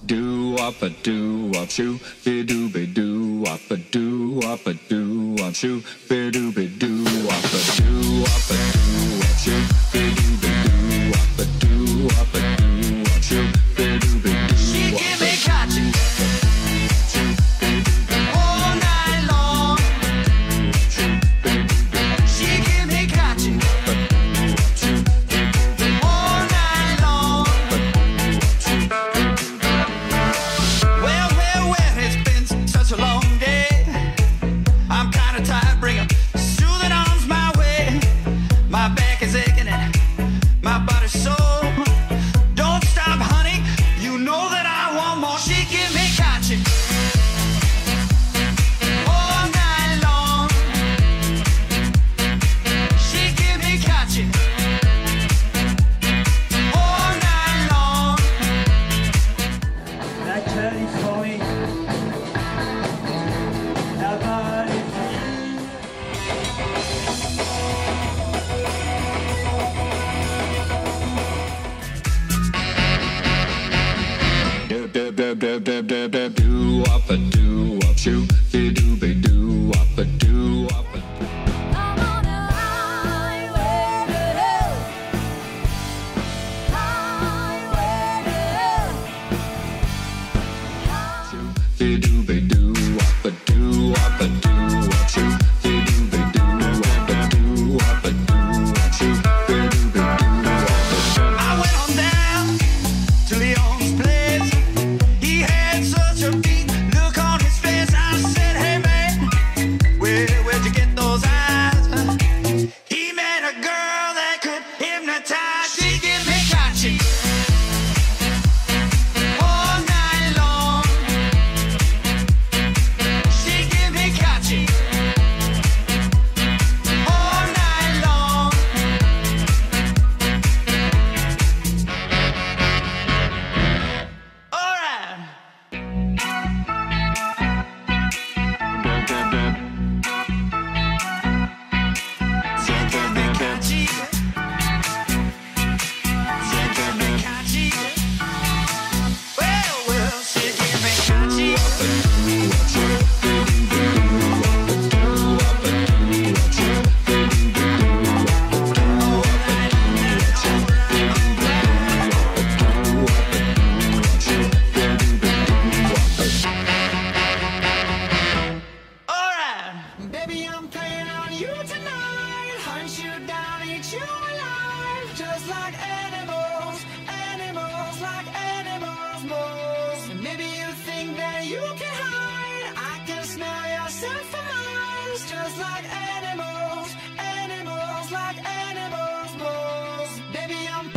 Do up a do up shoo, be do be do up a do up a do up shoo, be do be do up a do up a do up shoo, be do be do up a do up a do up shoo, be do be do. She give me catching all night long. She give me catching all night long. Well, it's been such a long day. I'm kinda tired, bring 'em soothing arms my way. My back is aching and my body's sore. Don't stop, honey, you know that I want more. She give me catching all night long. She give me catching all night long. That curly's falling. How about it? Do up a do up shoo, be do be do up a do up a. I'm on a highway to hell. Highway to hell. Be do be do up a do up a do up shoo, be do be do up a do up a do up shoo, be do be do up a do. I went on down to Leon's place. He had such a beat look on his face. I said, hey man, where'd you get those eyes? He met a girl that could hypnotize. She give me catching all night long. She give me catching all night long. All right. She give me catchy. She give me catchy. Well, she give me catchy. All right. Baby, I'm playing on you tonight. Hunt you down, eat you alive. Just like animals, animals like animals, moles. And maybe you think that you can hide. I can smell yourself for miles. Just like animals, animals like animals, moles. Baby, I'm.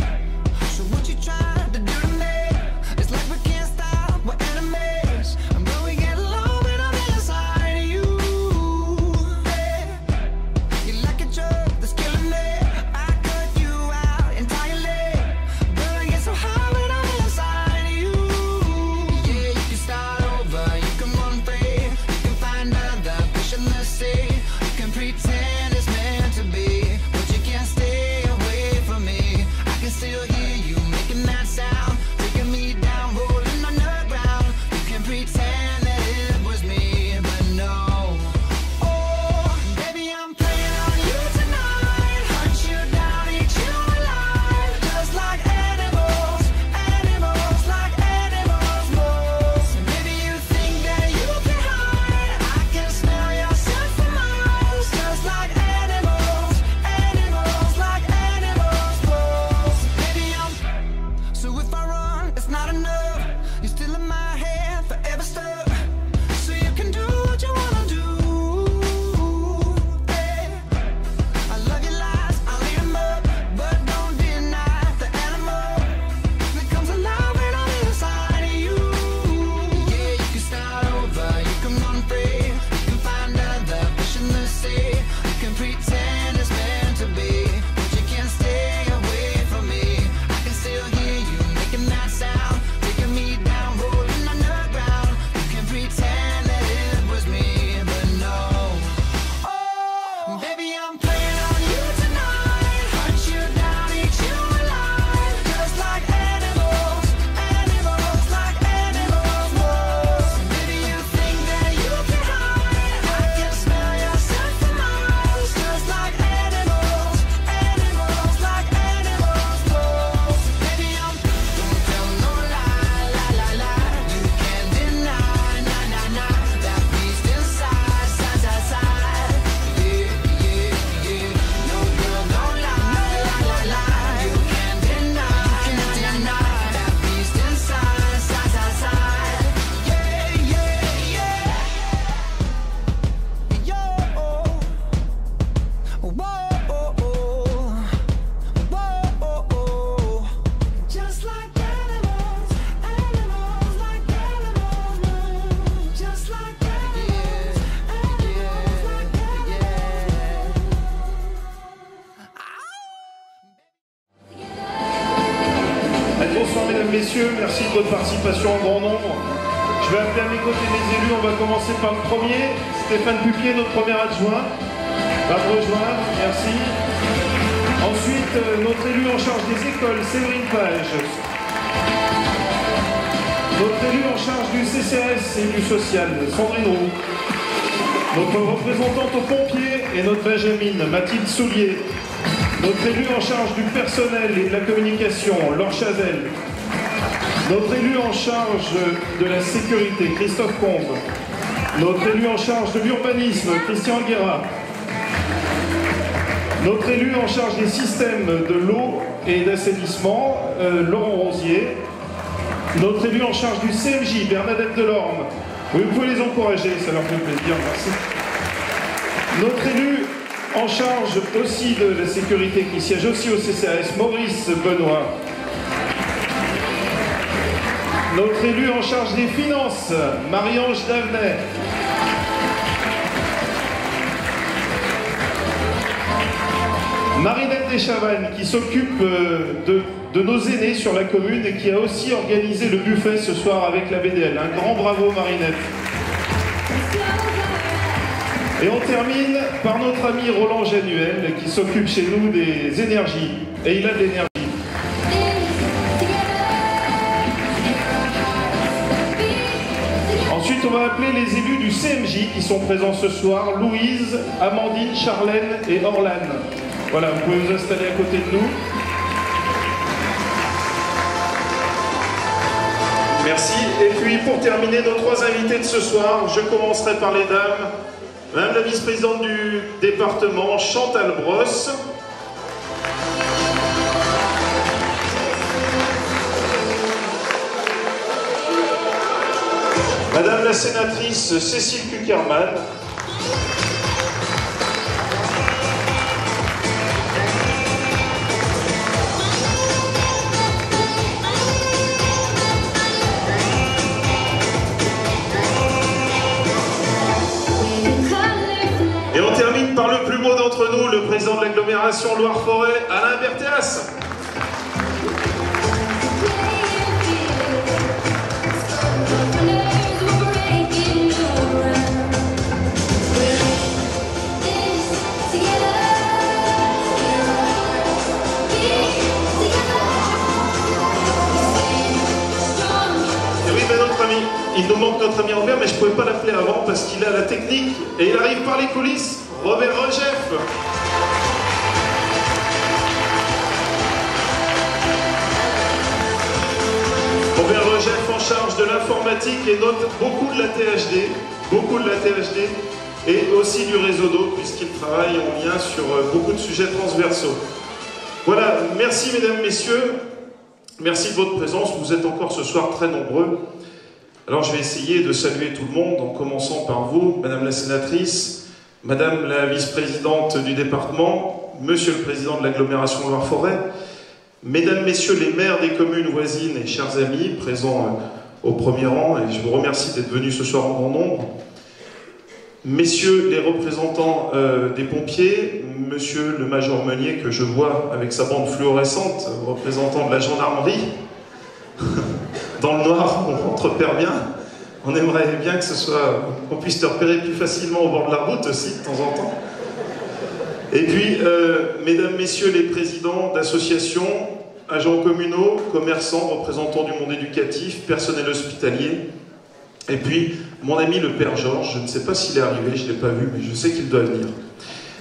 So what you trying to do to me? It's like we can't stop, we're enemies. And when we get low, when I'm inside of you, yeah. You're like a drug that's killing me. I cut you out entirely. But I get so high when I'm inside of you. Yeah, you can start over, you can run free. You can find other fish in the sea. You can pretend messieurs, merci de votre participation en grand nombre. Je vais appeler à mes côtés les élus. On va commencer par le premier, Stéphane Pupier, notre premier adjoint. Va me rejoindre, merci. Ensuite, notre élu en charge des écoles, Séverine Page. Notre élu en charge du CCAS et du social, Sandrine Roux. Notre représentante aux pompiers et notre Benjamine, Mathilde Soulier. Notre élu en charge du personnel et de la communication, Laure Chazelle. Notre élu en charge de la sécurité, Christophe Combe. Notre élu en charge de l'urbanisme, Christian Guéra. Notre élu en charge des systèmes de l'eau et d'assainissement, Laurent Rosier. Notre élu en charge du CMJ, Bernadette Delorme. Vous pouvez les encourager, ça leur fait plaisir, merci. Notre élu en charge aussi de la sécurité, qui siège aussi au CCAS, Maurice Benoît. Notre élu en charge des finances, Marie-Ange Davenet. Marinette Deschavannes, qui s'occupe de nos aînés sur la commune et qui a aussi organisé le buffet ce soir avec la BDL. Un grand bravo Marinette. Et on termine par notre ami Roland Januel qui s'occupe chez nous des énergies. Et il a de l'énergie. Ensuite, on va appeler les élus du CMJ qui sont présents ce soir. Louise, Amandine, Charlène et Orlane. Voilà, vous pouvez vous installer à côté de nous. Merci. Et puis, pour terminer, nos trois invités de ce soir, je commencerai par les dames. Madame la vice-présidente du département, Chantal Brosse. Madame la sénatrice Cécile Kuckerman. Et on termine par le plus beau d'entre nous, le président de l'agglomération Loire-Forêt, Alain Berthéas. Il nous manque notre ami Robert, mais je ne pouvais pas l'appeler avant parce qu'il a la technique et il arrive par les coulisses. Robert Regeff. Robert Regeff en charge de l'informatique et note beaucoup de la THD, et aussi du réseau d'eau puisqu'il travaille en lien sur beaucoup de sujets transversaux. Voilà, merci mesdames, messieurs, merci de votre présence, vous êtes encore ce soir très nombreux. Alors je vais essayer de saluer tout le monde en commençant par vous, Madame la sénatrice, Madame la vice-présidente du département, Monsieur le président de l'agglomération Loire-Forêt, Mesdames, Messieurs les maires des communes voisines et chers amis présents au premier rang, et je vous remercie d'être venus ce soir en grand nombre, Messieurs les représentants des pompiers, Monsieur le major Meunier que je vois avec sa bande fluorescente, représentant de la gendarmerie, dans le noir, on te repère bien. On aimerait bien que qu'on puisse te repérer plus facilement au bord de la route aussi, de temps en temps. Et puis, mesdames, messieurs les présidents d'associations, agents communaux, commerçants, représentants du monde éducatif, personnel hospitalier, et puis mon ami le père Georges, je ne sais pas s'il est arrivé, je ne l'ai pas vu, mais je sais qu'il doit venir.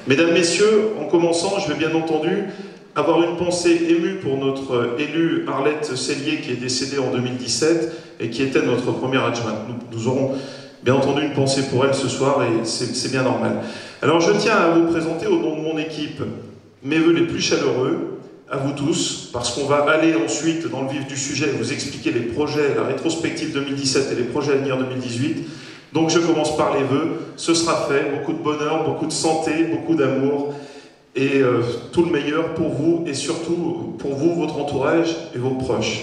Mesdames, messieurs, en commençant, je vais bien entendu avoir une pensée émue pour notre élue Arlette Cellier qui est décédée en 2017 et qui était notre première adjointe. Nous aurons bien entendu une pensée pour elle ce soir et c'est bien normal. Alors je tiens à vous présenter au nom de mon équipe mes vœux les plus chaleureux à vous tous, parce qu'on va aller ensuite dans le vif du sujet et vous expliquer les projets, la rétrospective 2017 et les projets à venir 2018. Donc je commence par les vœux, ce sera fait, beaucoup de bonheur, beaucoup de santé, beaucoup d'amour, et tout le meilleur pour vous et surtout pour vous, votre entourage et vos proches.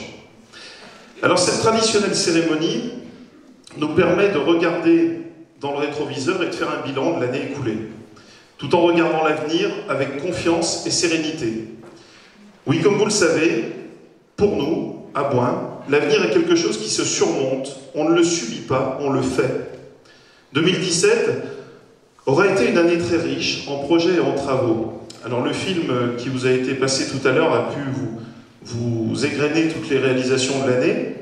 Alors cette traditionnelle cérémonie nous permet de regarder dans le rétroviseur et de faire un bilan de l'année écoulée, tout en regardant l'avenir avec confiance et sérénité. Oui, comme vous le savez, pour nous, à Boin, l'avenir est quelque chose qui se surmonte, on ne le subit pas, on le fait. 2017 aura été une année très riche en projets et en travaux. Alors le film qui vous a été passé tout à l'heure a pu vous égrener toutes les réalisations de l'année.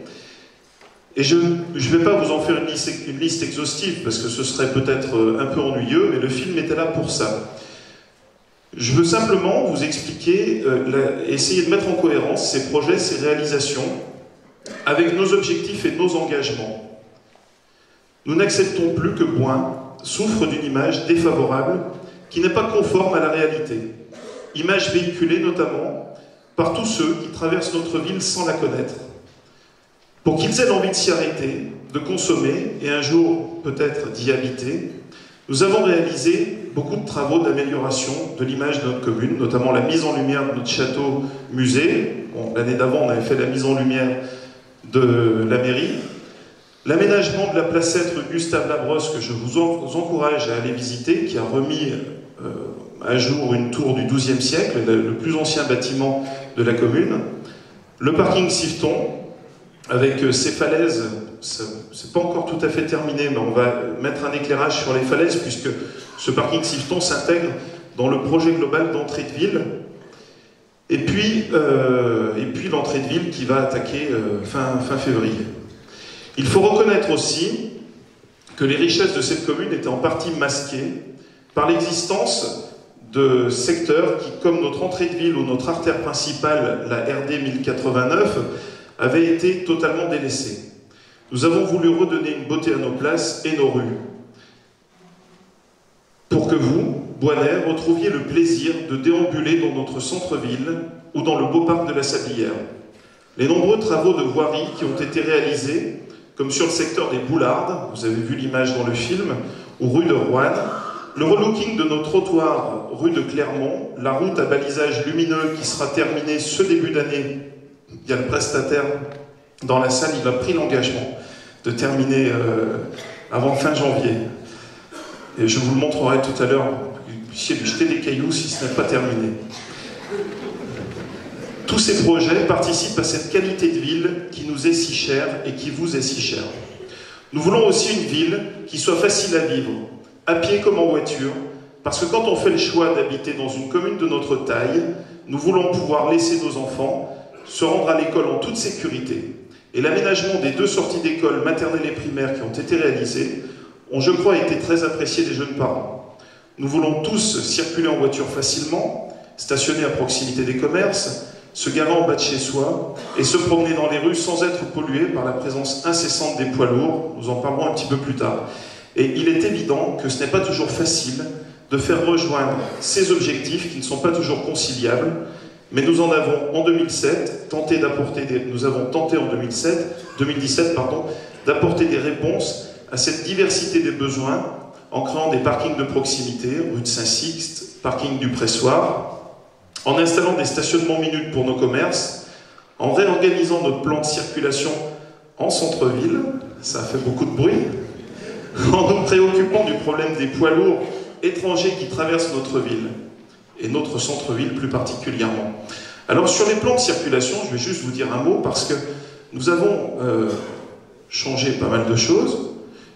Et je ne vais pas vous en faire une liste exhaustive, parce que ce serait peut-être un peu ennuyeux, mais le film était là pour ça. Je veux simplement vous expliquer, essayer de mettre en cohérence ces projets, ces réalisations, avec nos objectifs et nos engagements. Nous n'acceptons plus que Bouin souffre d'une image défavorable qui n'est pas conforme à la réalité. Image véhiculée notamment par tous ceux qui traversent notre ville sans la connaître. Pour qu'ils aient l'envie de s'y arrêter, de consommer et un jour peut-être d'y habiter, nous avons réalisé beaucoup de travaux d'amélioration de l'image de notre commune, notamment la mise en lumière de notre château-musée. Bon, l'année d'avant, on avait fait la mise en lumière de la mairie. L'aménagement de la placette rue Gustave Labrosse, que je vous encourage à aller visiter, qui a remis à jour une tour du XIIe siècle, le plus ancien bâtiment de la commune. Le parking Siveton, avec ces falaises, c'est pas encore tout à fait terminé, mais on va mettre un éclairage sur les falaises, puisque ce parking Siveton s'intègre dans le projet global d'entrée de ville. Et puis l'entrée de ville qui va attaquer fin février. Il faut reconnaître aussi que les richesses de cette commune étaient en partie masquées par l'existence de secteurs qui, comme notre entrée de ville ou notre artère principale, la RD 1089, avaient été totalement délaissés. Nous avons voulu redonner une beauté à nos places et nos rues, pour que vous, Bouanais, retrouviez le plaisir de déambuler dans notre centre-ville ou dans le beau parc de la Sablière. Les nombreux travaux de voirie qui ont été réalisés, comme sur le secteur des Boulardes, vous avez vu l'image dans le film, ou rue de Roanne, le relooking de nos trottoirs rue de Clermont, la route à balisage lumineux qui sera terminée ce début d'année. Il y a le prestataire dans la salle, il a pris l'engagement de terminer avant fin janvier. Et je vous le montrerai tout à l'heure, que vous puissiez lui jeter des cailloux si ce n'est pas terminé. Tous ces projets participent à cette qualité de ville qui nous est si chère et qui vous est si chère. Nous voulons aussi une ville qui soit facile à vivre, à pied comme en voiture, parce que quand on fait le choix d'habiter dans une commune de notre taille, nous voulons pouvoir laisser nos enfants se rendre à l'école en toute sécurité. Et l'aménagement des 2 sorties d'école maternelle et primaire qui ont été réalisées ont, je crois, été très appréciés des jeunes parents. Nous voulons tous circuler en voiture facilement, stationner à proximité des commerces, se garer en bas de chez soi et se promener dans les rues sans être pollué par la présence incessante des poids lourds. Nous en parlerons un petit peu plus tard. Et il est évident que ce n'est pas toujours facile de faire rejoindre ces objectifs qui ne sont pas toujours conciliables, mais nous en avons en 2007 tenté d'apporter nous avons tenté en 2017 d'apporter des réponses à cette diversité des besoins en créant des parkings de proximité, rue de Saint-Sixte, parking du Pressoir, en installant des stationnements minutes pour nos commerces, en réorganisant notre plan de circulation en centre-ville, ça a fait beaucoup de bruit, en nous préoccupant du problème des poids lourds étrangers qui traversent notre ville, et notre centre-ville plus particulièrement. Alors sur les plans de circulation, je vais juste vous dire un mot, parce que nous avons changé pas mal de choses.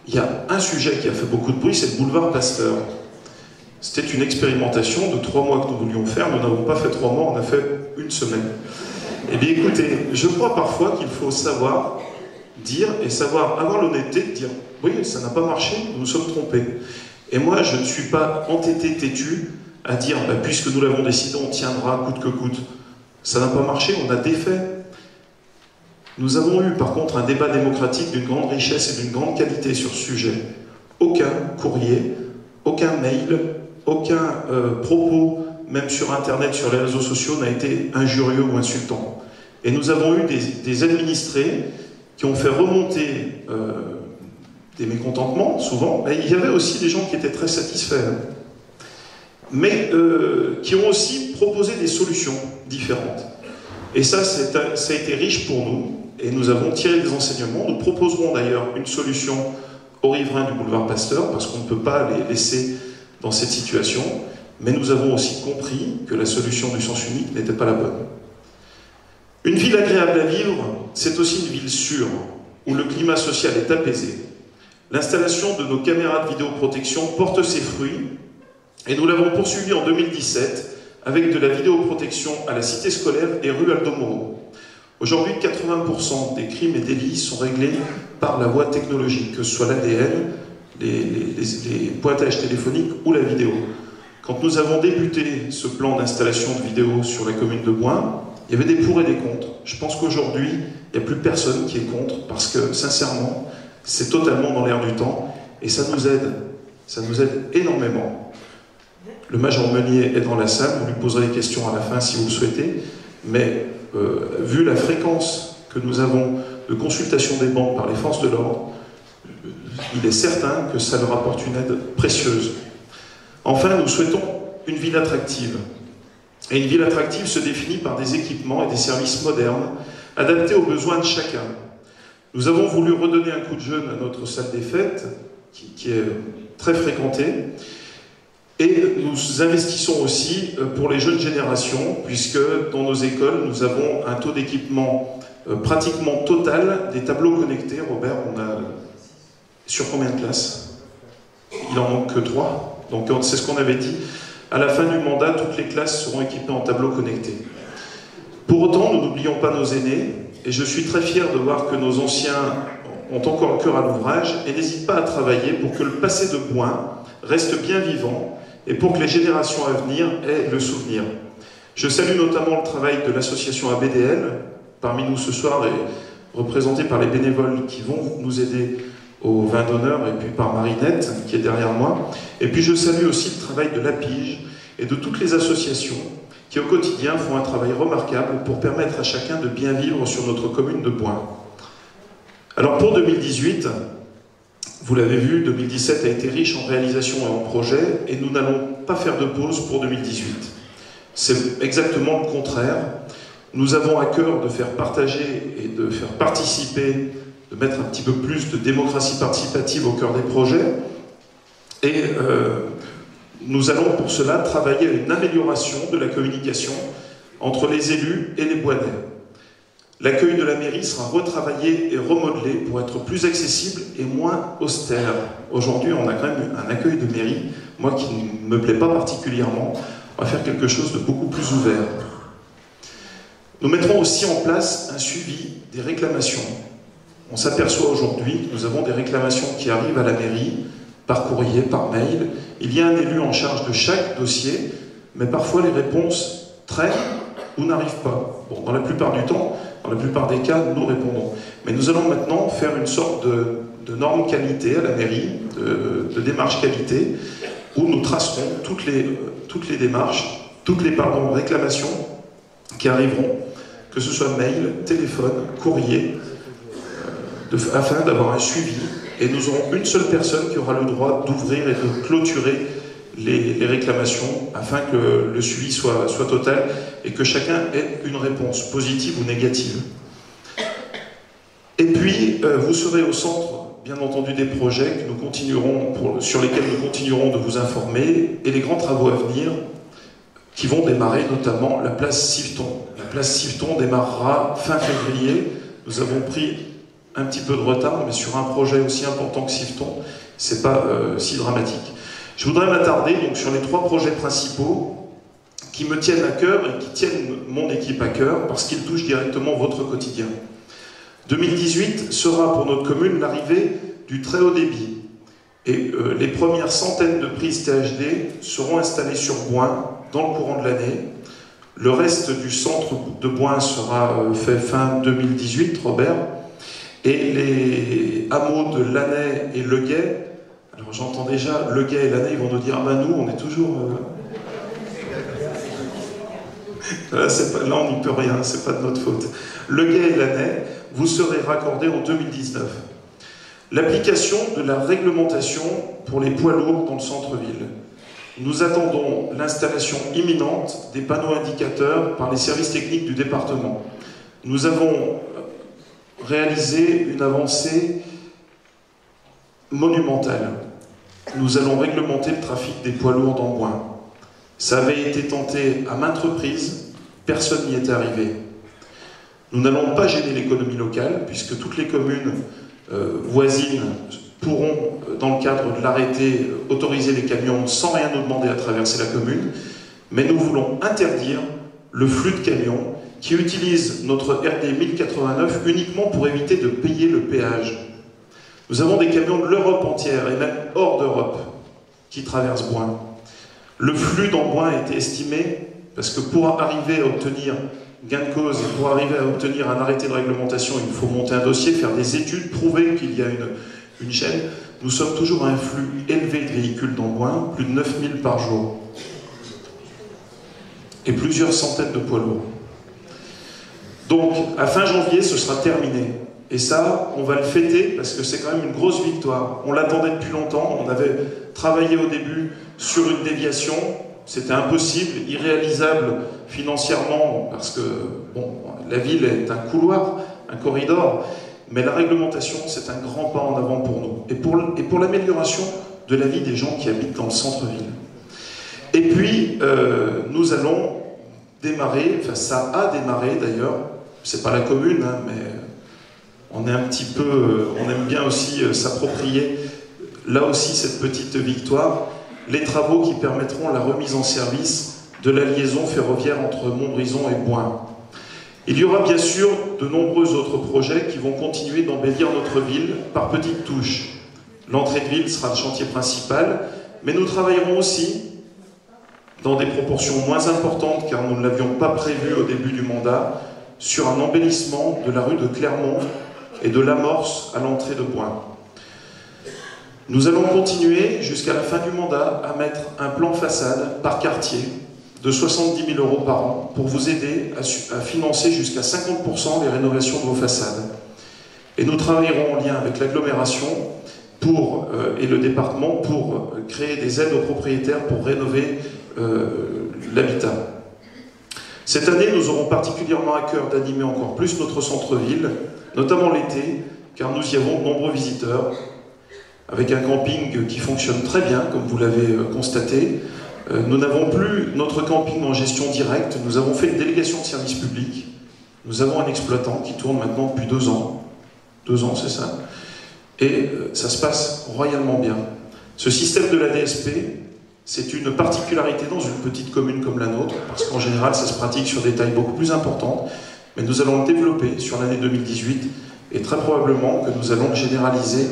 Il y a un sujet qui a fait beaucoup de bruit, c'est le boulevard Pasteur. C'était une expérimentation de 3 mois que nous voulions faire. Nous n'avons pas fait 3 mois, on a fait 1 semaine. Eh bien écoutez, je crois parfois qu'il faut savoir dire et savoir avoir l'honnêteté de dire « Oui, ça n'a pas marché, nous nous sommes trompés ». Et moi, je ne suis pas entêté, têtu à dire bah, « Puisque nous l'avons décidé, on tiendra coûte que coûte ». Ça n'a pas marché, on a défait. Nous avons eu par contre un débat démocratique d'une grande richesse et d'une grande qualité sur ce sujet. Aucun courrier, aucun mail, aucun propos, même sur Internet, sur les réseaux sociaux, n'a été injurieux ou insultant. Et nous avons eu des administrés qui ont fait remonter des mécontentements, souvent, mais il y avait aussi des gens qui étaient très satisfaits, mais qui ont aussi proposé des solutions différentes. Et ça a été riche pour nous, et nous avons tiré des enseignements. Nous proposerons d'ailleurs une solution aux riverains du boulevard Pasteur, parce qu'on ne peut pas les laisser dans cette situation, mais nous avons aussi compris que la solution du sens unique n'était pas la bonne. Une ville agréable à vivre, c'est aussi une ville sûre, où le climat social est apaisé. L'installation de nos caméras de vidéoprotection porte ses fruits, et nous l'avons poursuivi en 2017 avec de la vidéoprotection à la cité scolaire et rue Aldo Moro. Aujourd'hui, 80% des crimes et délits sont réglés par la voie technologique, que ce soit l'ADN, les pointages téléphoniques ou la vidéo. Quand nous avons débuté ce plan d'installation de vidéo sur la commune de Bouin, il y avait des pour et des contre. Je pense qu'aujourd'hui, il n'y a plus personne qui est contre, parce que, sincèrement, c'est totalement dans l'air du temps, et ça nous aide énormément. Le Major Meunier est dans la salle, vous lui poserez des questions à la fin si vous le souhaitez, mais vu la fréquence que nous avons de consultation des banques par les forces de l'ordre, il est certain que ça leur apporte une aide précieuse. Enfin, nous souhaitons une ville attractive. Et une ville attractive se définit par des équipements et des services modernes, adaptés aux besoins de chacun. Nous avons voulu redonner un coup de jeune à notre salle des fêtes, qui est très fréquentée, et nous investissons aussi pour les jeunes générations, puisque dans nos écoles, nous avons un taux d'équipement pratiquement total des tableaux connectés. Robert, on a sur combien de classes? Il en manque que 3. Donc c'est ce qu'on avait dit. À la fin du mandat, toutes les classes seront équipées en tableaux connectés. Pour autant, nous n'oublions pas nos aînés, et je suis très fier de voir que nos anciens ont encore le cœur à l'ouvrage et n'hésitent pas à travailler pour que le passé de Bouin reste bien vivant et pour que les générations à venir aient le souvenir. Je salue notamment le travail de l'association ABDL, parmi nous ce soir et représenté par les bénévoles qui vont nous aider au vin d'honneur, et puis par Marinette qui est derrière moi. Et puis je salue aussi le travail de l'APIGE et de toutes les associations qui au quotidien font un travail remarquable pour permettre à chacun de bien vivre sur notre commune de Bouin. Alors pour 2018, vous l'avez vu, 2017 a été riche en réalisations et en projets, et nous n'allons pas faire de pause pour 2018. C'est exactement le contraire. Nous avons à cœur de faire partager et de faire participer, de mettre un petit peu plus de démocratie participative au cœur des projets, et nous allons pour cela travailler à une amélioration de la communication entre les élus et les Bouanais. L'accueil de la mairie sera retravaillé et remodelé pour être plus accessible et moins austère. Aujourd'hui, on a quand même un accueil de mairie, moi qui ne me plaît pas particulièrement. On va faire quelque chose de beaucoup plus ouvert. Nous mettrons aussi en place un suivi des réclamations. On s'aperçoit aujourd'hui que nous avons des réclamations qui arrivent à la mairie, par courrier, par mail. Il y a un élu en charge de chaque dossier, mais parfois les réponses traînent ou n'arrivent pas. Bon, dans la plupart du temps, dans la plupart des cas, nous répondons. Mais nous allons maintenant faire une sorte de norme qualité à la mairie, de démarche qualité, où nous tracerons toutes les démarches, toutes les réclamations qui arriveront, que ce soit mail, téléphone, courrier, afin d'avoir un suivi. Et nous aurons une seule personne qui aura le droit d'ouvrir et de clôturer les réclamations afin que le suivi soit total et que chacun ait une réponse positive ou négative. Et puis, vous serez au centre, bien entendu, des projets que nous continuerons sur lesquels nous continuerons de vous informer, et les grands travaux à venir qui vont démarrer, notamment la place Siveton. La place Siveton démarrera fin février. Nous avons pris un petit peu de retard, mais sur un projet aussi important que Siveton, c'est pas si dramatique. Je voudrais m'attarder donc sur les 3 projets principaux qui me tiennent à cœur et qui tiennent mon équipe à cœur parce qu'ils touchent directement votre quotidien. 2018 sera pour notre commune l'arrivée du très haut débit, et les premières centaines de prises THD seront installées sur Bouin dans le courant de l'année. Le reste du centre de Bouin sera fait fin 2018, Robert, et les hameaux de Lanay et Le Guet. Alors j'entends déjà Le Guet et Lanay, ils vont nous dire « Ah ben nous, on est toujours... Là, on n'y peut rien, c'est pas de notre faute. » Le Guet et Lanay, vous serez raccordés en 2019. L'application de la réglementation pour les poids lourds dans le centre-ville. Nous attendons l'installation imminente des panneaux indicateurs par les services techniques du département. Nous avons réalisé une avancée monumentale. Nous allons réglementer le trafic des poids lourds dans Bouin. Ça avait été tenté à maintes reprises, personne n'y est arrivé. Nous n'allons pas gêner l'économie locale, puisque toutes les communes voisines pourront, dans le cadre de l'arrêté, autoriser les camions sans rien nous demander à traverser la commune, mais nous voulons interdire le flux de camions qui utilisent notre RD 1089 uniquement pour éviter de payer le péage. Nous avons des camions de l'Europe entière, et même hors d'Europe, qui traversent Boin. Le flux dans Boin a été estimé, parce que pour arriver à obtenir gain de cause et pour arriver à obtenir un arrêté de réglementation, il faut monter un dossier, faire des études, prouver qu'il y a une chaîne. Nous sommes toujours à un flux élevé de véhicules dans Boin, plus de 9000 par jour. Et plusieurs centaines de poids lourds. Donc, à fin janvier, ce sera terminé. Et ça, on va le fêter parce que c'est quand même une grosse victoire. On l'attendait depuis longtemps, on avait travaillé au début sur une déviation, c'était impossible, irréalisable financièrement, parce que bon, la ville est un couloir, un corridor, mais la réglementation, c'est un grand pas en avant pour nous. Et pour l'amélioration de la vie des gens qui habitent dans le centre-ville. Et puis, nous allons démarrer, enfin ça a démarré d'ailleurs, c'est pas la commune, hein, mais on est un petit peu, on aime bien aussi s'approprier, là aussi, cette petite victoire, les travaux qui permettront la remise en service de la liaison ferroviaire entre Montbrison et Boin. Il y aura bien sûr de nombreux autres projets qui vont continuer d'embellir notre ville par petites touches. L'entrée de ville sera le chantier principal, mais nous travaillerons aussi dans des proportions moins importantes, car nous ne l'avions pas prévu au début du mandat, sur un embellissement de la rue de Clermont et de l'amorce à l'entrée de Boin. Nous allons continuer jusqu'à la fin du mandat à mettre un plan façade par quartier de 70 000 € par an pour vous aider à financer jusqu'à 50% les rénovations de vos façades. Et nous travaillerons en lien avec l'agglomération et le département pour créer des aides aux propriétaires pour rénover l'habitat. Cette année, nous aurons particulièrement à cœur d'animer encore plus notre centre-ville, notamment l'été, car nous y avons de nombreux visiteurs, avec un camping qui fonctionne très bien, comme vous l'avez constaté. Nous n'avons plus notre camping en gestion directe, nous avons fait une délégation de service public, nous avons un exploitant qui tourne maintenant depuis 2 ans. 2 ans, c'est ça. Et ça se passe royalement bien. Ce système de la DSP, c'est une particularité dans une petite commune comme la nôtre, parce qu'en général, ça se pratique sur des tailles beaucoup plus importantes, mais nous allons le développer sur l'année 2018, et très probablement que nous allons le généraliser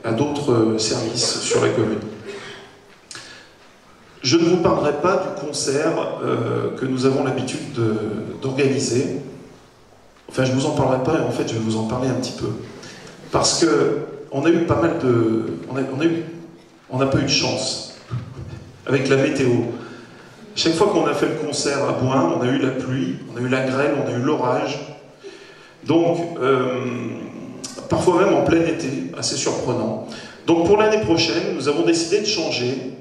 à d'autres services sur la commune. Je ne vous parlerai pas du concert que nous avons l'habitude d'organiser. Enfin, je ne vous en parlerai pas, et en fait, je vais vous en parler un petit peu. Parce qu'on a eu pas mal de... On n'a pas eu de chance avec la météo. Chaque fois qu'on a fait le concert à Boin, on a eu la pluie, on a eu la grêle, on a eu l'orage. Donc, parfois même en plein été, assez surprenant. Donc pour l'année prochaine, nous avons décidé de changer,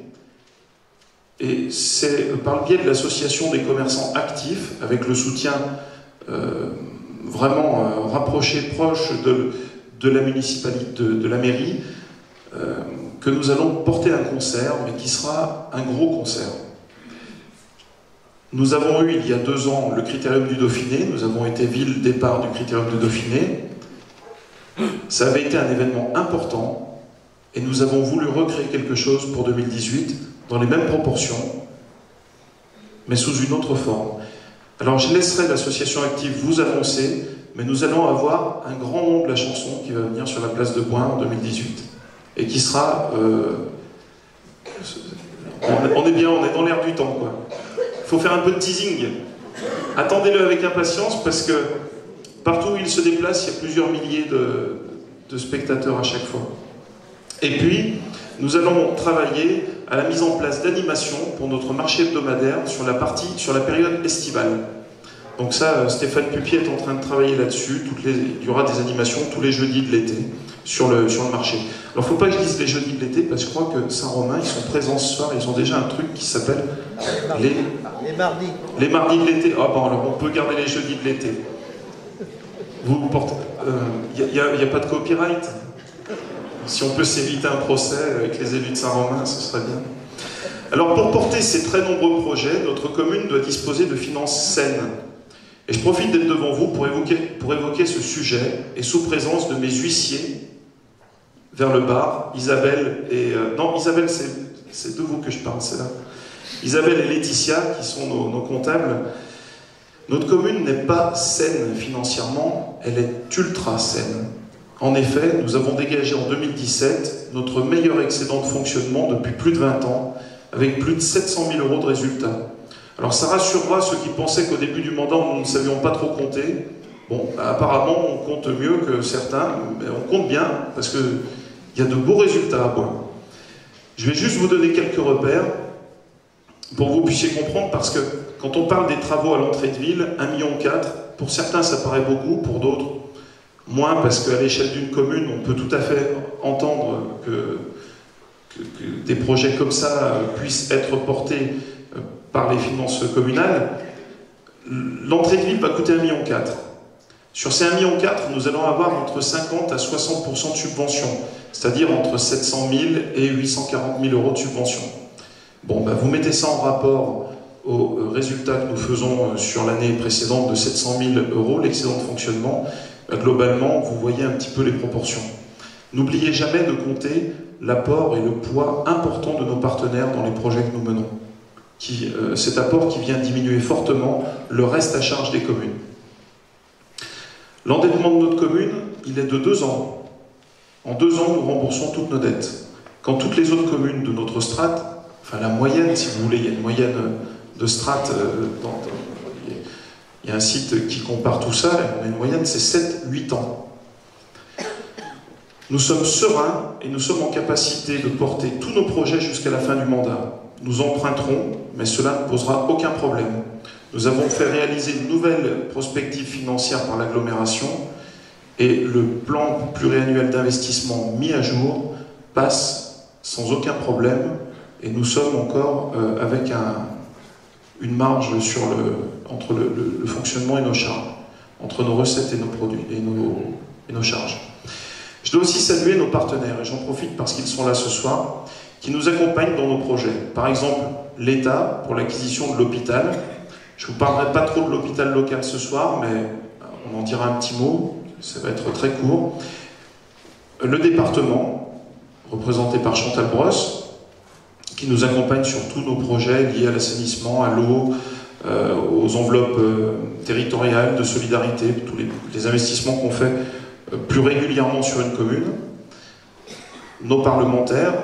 et c'est par le biais de l'association des commerçants actifs, avec le soutien vraiment rapproché, proche de la municipalité, de la mairie, que nous allons porter un concert, mais qui sera un gros concert. Nous avons eu, il y a 2 ans, le Critérium du Dauphiné, nous avons été ville départ du Critérium du Dauphiné. Ça avait été un événement important, et nous avons voulu recréer quelque chose pour 2018, dans les mêmes proportions, mais sous une autre forme. Alors je laisserai l'association active vous annoncer, mais nous allons avoir un grand nom de la chanson qui va venir sur la place de Boin en 2018, et qui sera... on est bien, on est dans l'air du temps, quoi. Il faut faire un peu de teasing. Attendez-le avec impatience, parce que partout où il se déplace, il y a plusieurs milliers de spectateurs à chaque fois. Et puis, nous allons travailler à la mise en place d'animations pour notre marché hebdomadaire sur la période estivale. Donc ça, Stéphane Pupier est en train de travailler là-dessus. Il y aura des animations tous les jeudis de l'été sur le marché. Alors il ne faut pas que je dise les jeudis de l'été, parce que je crois que Saint-Romain, ils sont présents ce soir, ils ont déjà un truc qui s'appelle les mardis. Les mardis de l'été. Ah bon, alors on peut garder les jeudis de l'été. Vous portez... Il n'y a pas de copyright. Si on peut s'éviter un procès avec les élus de Saint-Romain, ce serait bien. Alors pour porter ces très nombreux projets, notre commune doit disposer de finances saines. Et je profite d'être devant vous pour évoquer ce sujet, et sous présence de mes huissiers, vers le bar, Isabelle et... non, Isabelle, c'est de vous que je parle, c'est là. Isabelle et Laetitia, qui sont nos comptables. Notre commune n'est pas saine financièrement, elle est ultra saine. En effet, nous avons dégagé en 2017 notre meilleur excédent de fonctionnement depuis plus de 20 ans, avec plus de 700 000 € de résultats. Alors ça rassurera ceux qui pensaient qu'au début du mandat, nous ne savions pas trop compter. Bon, apparemment, on compte mieux que certains, mais on compte bien, parce qu'il y a de beaux résultats à voir. Je vais juste vous donner quelques repères, pour que vous puissiez comprendre, parce que quand on parle des travaux à l'entrée de ville, 1,4 million, pour certains ça paraît beaucoup, pour d'autres moins, parce qu'à l'échelle d'une commune, on peut tout à fait entendre que des projets comme ça puissent être portés par les finances communales. L'entrée de ville va coûter 1,4 million. Sur ces 1,4 million, nous allons avoir entre 50 à 60% de subvention, c'est-à-dire entre 700 000 et 840 000 € de subvention. Bon, ben vous mettez ça en rapport aux résultats que nous faisons sur l'année précédente de 700 000 €, l'excédent de fonctionnement. Globalement, vous voyez un petit peu les proportions. N'oubliez jamais de compter l'apport et le poids important de nos partenaires dans les projets que nous menons. Cet apport qui vient diminuer fortement le reste à charge des communes. L'endettement de notre commune, il est de 2 ans. En 2 ans, nous remboursons toutes nos dettes. Quand toutes les autres communes de notre strate, enfin la moyenne, si vous voulez, il y a une moyenne de strate, il y a un site qui compare tout ça, on a une moyenne, c'est 7-8 ans. Nous sommes sereins et nous sommes en capacité de porter tous nos projets jusqu'à la fin du mandat. Nous emprunterons, mais cela ne posera aucun problème. Nous avons fait réaliser une nouvelle prospective financière par l'agglomération et le plan pluriannuel d'investissement mis à jour passe sans aucun problème et nous sommes encore avec une marge entre le fonctionnement et nos charges, entre nos recettes et nos produits et nos charges. Je dois aussi saluer nos partenaires, et j'en profite parce qu'ils sont là ce soir, qui nous accompagnent dans nos projets. Par exemple, l'État pour l'acquisition de l'hôpital. Je ne vous parlerai pas trop de l'hôpital local ce soir, mais on en dira un petit mot, ça va être très court. Le département, représenté par Chantal Brosse, qui nous accompagne sur tous nos projets liés à l'assainissement, à l'eau, aux enveloppes territoriales de solidarité, tous les investissements qu'on fait plus régulièrement sur une commune. Nos parlementaires,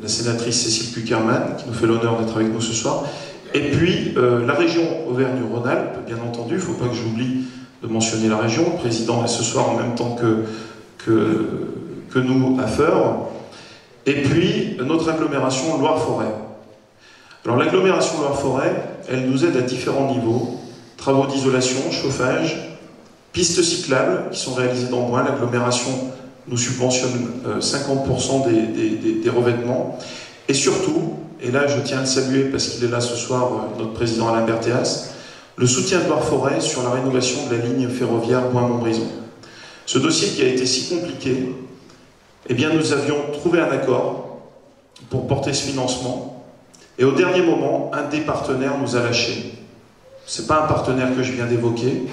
la sénatrice Cécile Cukierman, qui nous fait l'honneur d'être avec nous ce soir, et puis la région Auvergne-Rhône-Alpes, bien entendu, il ne faut pas que j'oublie de mentionner la région, le président est ce soir en même temps que nous à Feurs, et puis notre agglomération Loire-Forêt. Alors l'agglomération Loire-Forêt, elle nous aide à différents niveaux, travaux d'isolation, chauffage, pistes cyclables qui sont réalisées dans Boin, l'agglomération nous subventionne 50% des revêtements, et surtout, et là je tiens à le saluer parce qu'il est là ce soir, notre président Alain Berthéas, le soutien de Loire-Forêt sur la rénovation de la ligne ferroviaire Boin-Montbrison. Ce dossier qui a été si compliqué, eh bien nous avions trouvé un accord pour porter ce financement, et au dernier moment, un des partenaires nous a lâchés. Ce n'est pas un partenaire que je viens d'évoquer,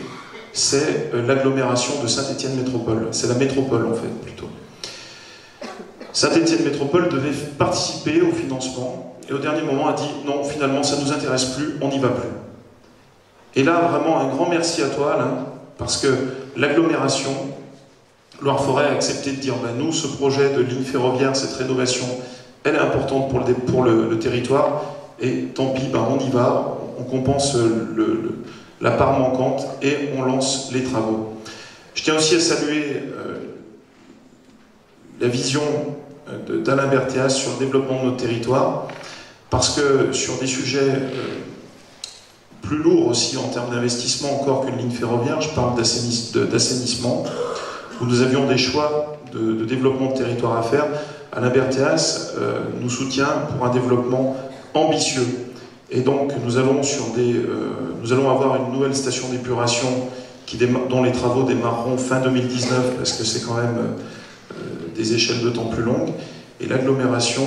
c'est l'agglomération de Saint-Étienne Métropole. C'est la métropole en fait, plutôt. Saint-Étienne Métropole devait participer au financement, et au dernier moment a dit non, finalement ça ne nous intéresse plus, on n'y va plus. Et là, vraiment un grand merci à toi Alain, parce que l'agglomération Loire-Forêt a accepté de dire nous, ce projet de ligne ferroviaire, cette rénovation, elle est importante pour le territoire, et tant pis, on y va, on compense la part manquante et on lance les travaux. Je tiens aussi à saluer la vision d'Alain Berthéas sur le développement de notre territoire, parce que sur des sujets plus lourds aussi en termes d'investissement encore qu'une ligne ferroviaire, je parle d'assainissement, où nous avions des choix de développement de territoire à faire. Alain Berthéas nous soutient pour un développement ambitieux. Et donc nous allons avoir une nouvelle station d'épuration dont les travaux démarreront fin 2019, parce que c'est quand même des échelles de temps plus longues. Et l'agglomération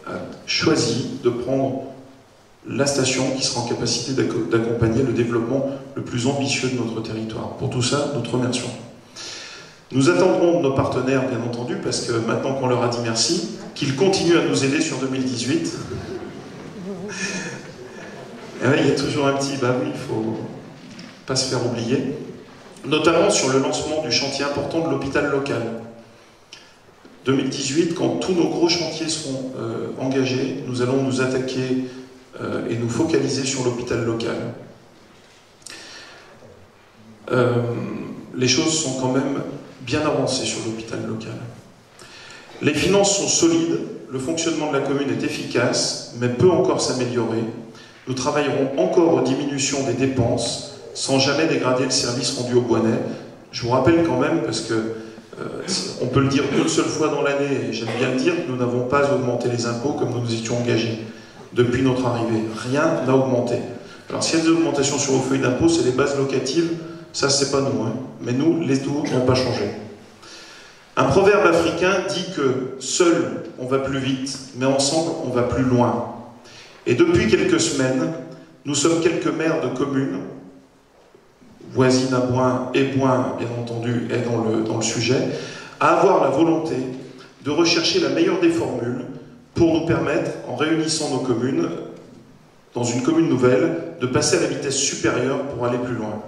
a choisi de prendre la station qui sera en capacité d'accompagner le développement le plus ambitieux de notre territoire. Pour tout ça, nous te remercions. Nous attendrons de nos partenaires, bien entendu, parce que maintenant qu'on leur a dit merci, qu'ils continuent à nous aider sur 2018. Et ouais, il y a toujours un petit, bah oui, il faut pas se faire oublier, notamment sur le lancement du chantier important de l'hôpital local. 2018, quand tous nos gros chantiers seront engagés, nous allons nous attaquer et nous focaliser sur l'hôpital local. Les choses sont quand même bien avancées sur l'hôpital local. Les finances sont solides, le fonctionnement de la commune est efficace, mais peut encore s'améliorer. Nous travaillerons encore aux diminutions des dépenses, sans jamais dégrader le service rendu aux Boinais. Je vous rappelle quand même, parce que on peut le dire une seule fois dans l'année, et j'aime bien le dire, nous n'avons pas augmenté les impôts comme nous nous étions engagés depuis notre arrivée. Rien n'a augmenté. Alors s'il y a des augmentations sur vos feuilles d'impôt, c'est les bases locatives, ça c'est pas nous, hein. Mais nous, les taux n'ont pas changé. Un proverbe africain dit que seul on va plus vite, mais ensemble on va plus loin. Et depuis quelques semaines, nous sommes quelques maires de communes, voisines à Boin et Boin, bien entendu, est dans le sujet, à avoir la volonté de rechercher la meilleure des formules pour nous permettre, en réunissant nos communes, dans une commune nouvelle, de passer à la vitesse supérieure pour aller plus loin.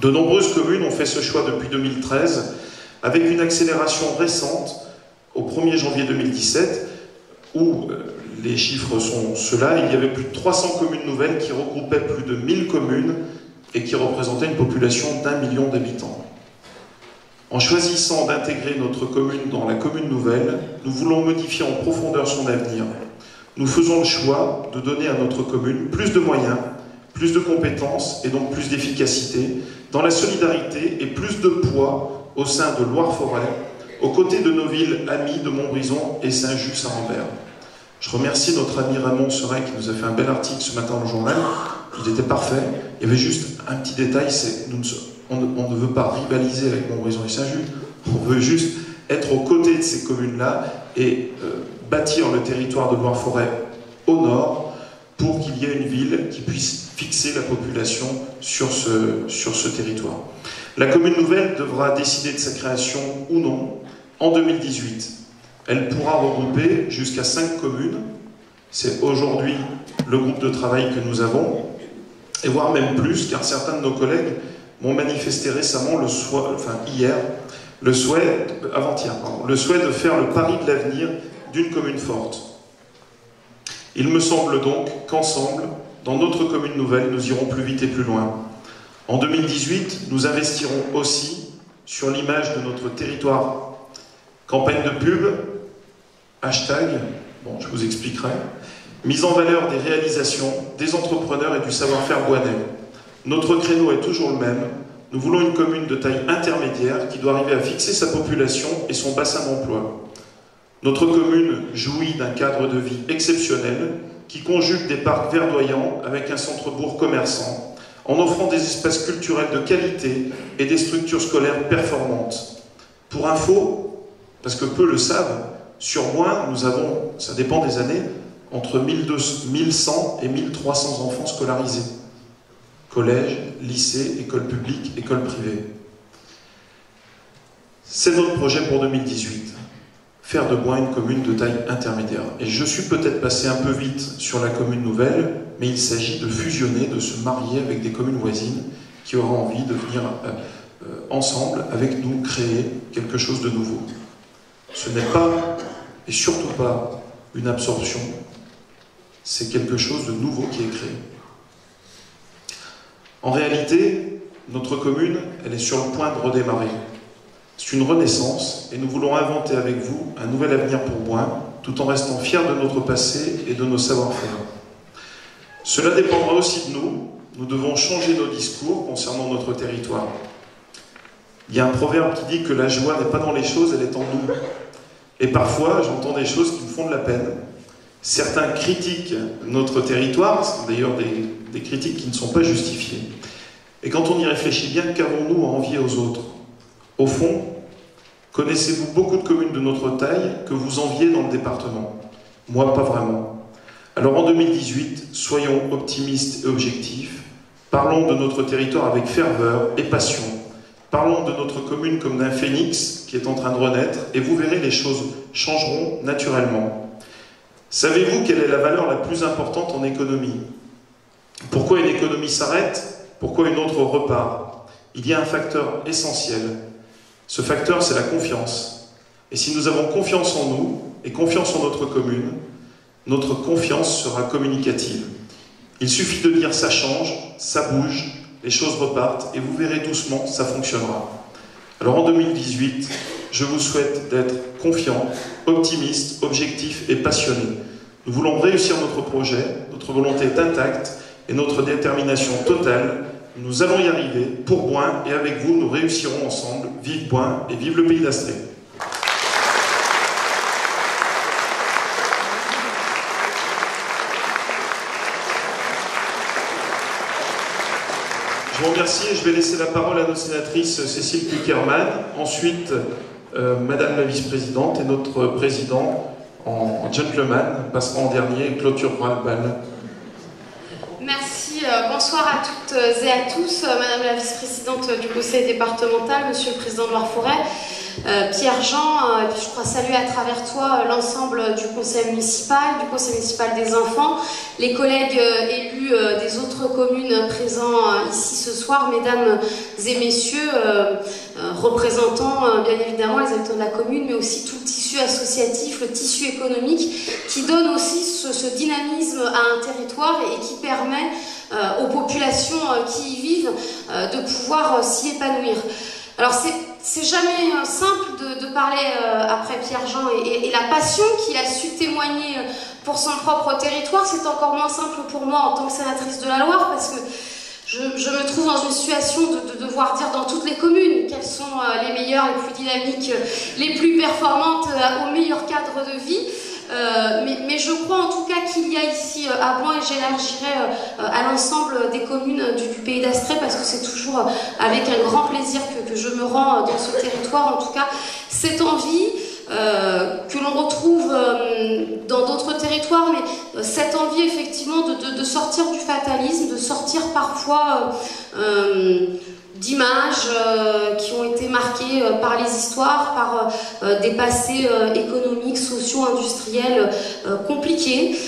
De nombreuses communes ont fait ce choix depuis 2013, avec une accélération récente au 1er janvier 2017, où les chiffres sont ceux-là, il y avait plus de 300 communes nouvelles qui regroupaient plus de 1000 communes et qui représentaient une population d'1 million d'habitants. En choisissant d'intégrer notre commune dans la commune nouvelle, nous voulons modifier en profondeur son avenir. Nous faisons le choix de donner à notre commune plus de moyens, plus de compétences et donc plus d'efficacité, dans la solidarité et plus de poids au sein de Loire-Forêt, aux côtés de nos villes amies de Montbrison et Saint-Just-Saint-Rambert. Je remercie notre ami Raymond Seret qui nous a fait un bel article ce matin dans le journal. Il était parfait. Il y avait juste un petit détail, c'est on ne veut pas rivaliser avec Montbrison et Saint-Just, on veut juste être aux côtés de ces communes-là et bâtir le territoire de Loire-Forêt au nord pour qu'il y ait une ville qui puisse fixer la population sur ce territoire. La commune nouvelle devra décider de sa création ou non en 2018. Elle pourra regrouper jusqu'à 5 communes. C'est aujourd'hui le groupe de travail que nous avons, et voire même plus, car certains de nos collègues m'ont manifesté récemment, avant-hier, le souhait de faire le pari de l'avenir d'une commune forte. Il me semble donc qu'ensemble, dans notre commune nouvelle, nous irons plus vite et plus loin. En 2018, nous investirons aussi sur l'image de notre territoire. Campagne de pub, hashtag, bon, je vous expliquerai, mise en valeur des réalisations, des entrepreneurs et du savoir-faire boinais. Notre créneau est toujours le même. Nous voulons une commune de taille intermédiaire qui doit arriver à fixer sa population et son bassin d'emploi. Notre commune jouit d'un cadre de vie exceptionnel qui conjugue des parcs verdoyants avec un centre-bourg commerçant, en offrant des espaces culturels de qualité et des structures scolaires performantes. Pour info, parce que peu le savent, sur Boin, nous avons, ça dépend des années, entre 1100 et 1300 enfants scolarisés. Collège, lycée, école publique, école privée. C'est notre projet pour 2018. Faire de Boin une commune de taille intermédiaire. Et je suis peut-être passé un peu vite sur la commune nouvelle, mais il s'agit de fusionner, de se marier avec des communes voisines qui auront envie de venir ensemble, avec nous, créer quelque chose de nouveau. Ce n'est pas, et surtout pas, une absorption, c'est quelque chose de nouveau qui est créé. En réalité, notre commune, elle est sur le point de redémarrer. C'est une renaissance et nous voulons inventer avec vous un nouvel avenir pour Boin, tout en restant fiers de notre passé et de nos savoir-faire. Cela dépendra aussi de nous. Nous devons changer nos discours concernant notre territoire. Il y a un proverbe qui dit que la joie n'est pas dans les choses, elle est en nous. Et parfois, j'entends des choses qui me font de la peine. Certains critiquent notre territoire, c'est d'ailleurs des critiques qui ne sont pas justifiées. Et quand on y réfléchit bien, qu'avons-nous à envier aux autres? Au fond, connaissez-vous beaucoup de communes de notre taille que vous enviez dans le département? Moi, pas vraiment. Alors en 2018, soyons optimistes et objectifs, parlons de notre territoire avec ferveur et passion, parlons de notre commune comme d'un phénix qui est en train de renaître, et vous verrez, les choses changeront naturellement. Savez-vous quelle est la valeur la plus importante en économie? Pourquoi une économie s'arrête? Pourquoi une autre repart? Il y a un facteur essentiel. Ce facteur, c'est la confiance. Et si nous avons confiance en nous et confiance en notre commune, notre confiance sera communicative. Il suffit de dire ça change, ça bouge, les choses repartent et vous verrez doucement, ça fonctionnera. Alors en 2018, je vous souhaite d'être confiant, optimiste, objectif et passionné. Nous voulons réussir notre projet, notre volonté est intacte et notre détermination totale. Nous allons y arriver pour Boin et avec vous, nous réussirons ensemble. Vive Boin et vive le Pays d'Astrée. Je vous remercie et je vais laisser la parole à notre sénatrice Cécile Cukierman, ensuite Madame la vice-présidente et notre président en gentleman passera en dernier et clôturera le bal. Merci, bonsoir à toutes et à tous, Madame la vice-présidente du conseil départemental, Monsieur le président de Loire-Forêt, Pierre-Jean, et puis je crois saluer à travers toi l'ensemble du conseil municipal des enfants, les collègues élus des autres communes présents ici ce soir, mesdames et messieurs, représentant bien évidemment les habitants de la commune, mais aussi tout le tissu associatif, le tissu économique, qui donne aussi ce dynamisme à un territoire et qui permet aux populations qui y vivent de pouvoir s'y épanouir. Alors c'est jamais simple de parler après Pierre-Jean et la passion qu'il a su témoigner pour son propre territoire. C'est encore moins simple pour moi en tant que sénatrice de la Loire parce que je me trouve dans une situation de devoir dire dans toutes les communes quelles sont les meilleures, les plus dynamiques, les plus performantes, au meilleur cadre de vie. Mais je crois en tout cas qu'il y a ici à Boin, et j'élargirai à l'ensemble des communes du Pays d'Astrée parce que c'est toujours avec un grand plaisir que je me rends dans ce territoire. En tout cas, cette envie que l'on retrouve dans d'autres territoires, mais cette envie effectivement de sortir du fatalisme, de sortir parfois d'images qui ont été marquées par les histoires, par des passés économiques, sociaux, industriels compliqués,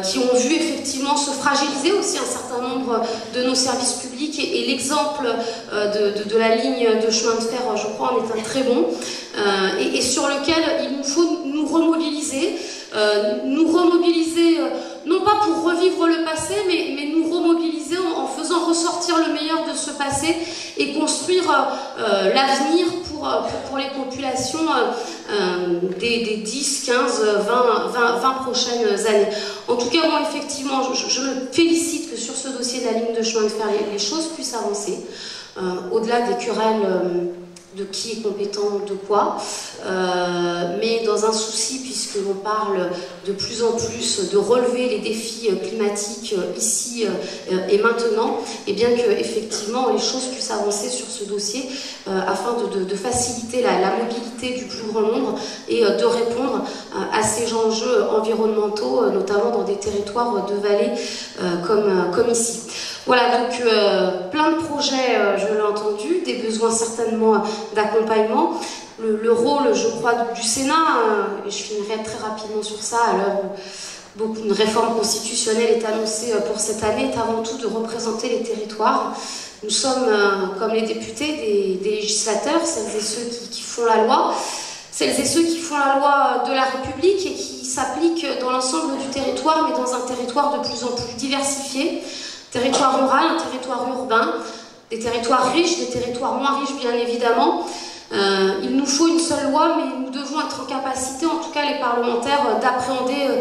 qui ont vu effectivement se fragiliser aussi un certain nombre de nos services publics et l'exemple de la ligne de chemin de fer, je crois, en est un très bon, et sur lequel il nous faut nous remobiliser, non pas pour revivre le passé, mais nous remobiliser en faisant ressortir le meilleur de ce passé et construire l'avenir pour les populations des 10, 15, 20 prochaines années. En tout cas, moi, effectivement, je me félicite que sur ce dossier de la ligne de chemin de fer, les choses puissent avancer, au-delà des querelles de qui est compétent de quoi, mais dans un souci, puisque l'on parle de plus en plus de relever les défis climatiques ici et maintenant, et bien que effectivement les choses puissent avancer sur ce dossier afin de faciliter la mobilité du plus grand nombre et de répondre à ces enjeux environnementaux, notamment dans des territoires de vallée comme ici. Voilà, donc plein de projets, je l'ai entendu, des besoins certainement d'accompagnement. Le rôle, je crois, du Sénat, et je finirai très rapidement sur ça, à l'heure où une réforme constitutionnelle est annoncée pour cette année, est avant tout de représenter les territoires. Nous sommes, comme les députés, des législateurs, celles et ceux qui font la loi, celles et ceux qui font la loi de la République et qui s'appliquent dans l'ensemble du territoire, mais dans un territoire de plus en plus diversifié. Territoire rural, un territoire urbain, des territoires riches, des territoires moins riches bien évidemment. Il nous faut une seule loi, mais nous devons être en capacité, en tout cas les parlementaires, d'appréhender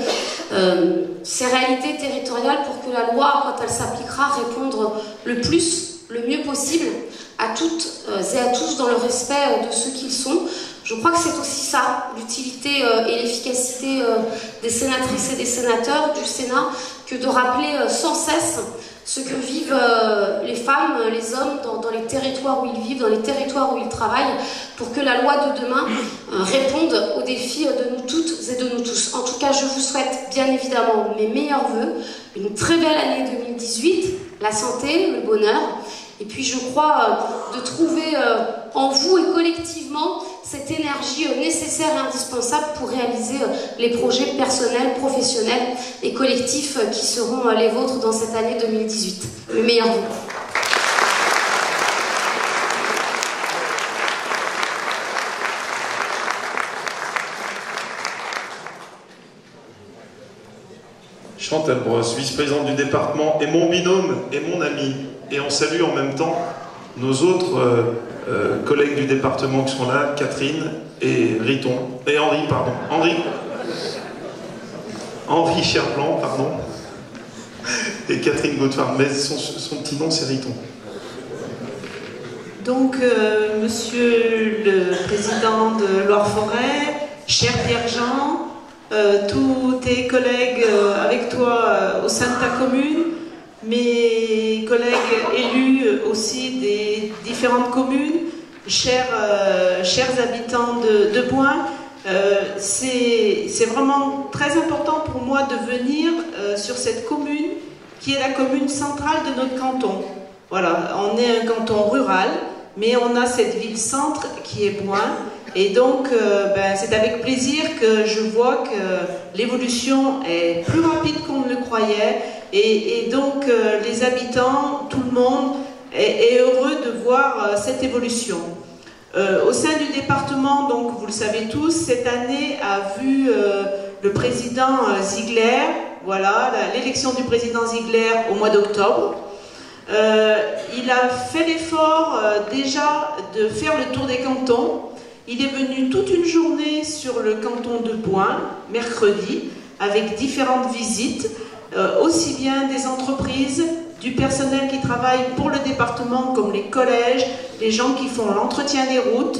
ces réalités territoriales pour que la loi, quand elle s'appliquera, répondre le mieux possible à toutes et à tous dans le respect de ce qu'ils sont, Je crois que c'est aussi ça, l'utilité et l'efficacité des sénatrices et des sénateurs du Sénat, que de rappeler sans cesse ce que vivent les femmes, les hommes dans les territoires où ils vivent, dans les territoires où ils travaillent, pour que la loi de demain réponde aux défis de nous toutes et de nous tous. En tout cas, je vous souhaite bien évidemment mes meilleurs vœux, une très belle année 2018, la santé, le bonheur, et puis je crois de trouver en vous et collectivement cette énergie nécessaire et indispensable pour réaliser les projets personnels, professionnels et collectifs qui seront les vôtres dans cette année 2018. Mes meilleurs vœux. Chantal Brosse, vice-présidente du département, et mon binôme et mon ami. Et on salue en même temps nos autres collègues du département qui sont là, Catherine et Henri, pardon. Henri Cherplan, pardon. Et Catherine Godefard, mais son petit nom c'est Riton. Donc, monsieur le président de Loire-Forêt, cher Pierre-Jean, tous tes collègues avec toi au sein de ta commune, mes collègues élus aussi des différentes communes, chers habitants de Boin, c'est vraiment très important pour moi de venir sur cette commune qui est la commune centrale de notre canton. Voilà, on est un canton rural, mais on a cette ville-centre qui est Boin. Et donc, c'est avec plaisir que je vois que l'évolution est plus rapide qu'on ne le croyait. Et donc, les habitants, tout le monde est heureux de voir cette évolution. Au sein du département, donc, vous le savez tous, cette année a vu le président Ziegler, voilà, l'élection du président Ziegler au mois d'octobre. Il a fait l'effort déjà de faire le tour des cantons. Il est venu toute une journée sur le canton de Boin, mercredi, avec différentes visites, aussi bien des entreprises, du personnel qui travaille pour le département, comme les collèges, les gens qui font l'entretien des routes.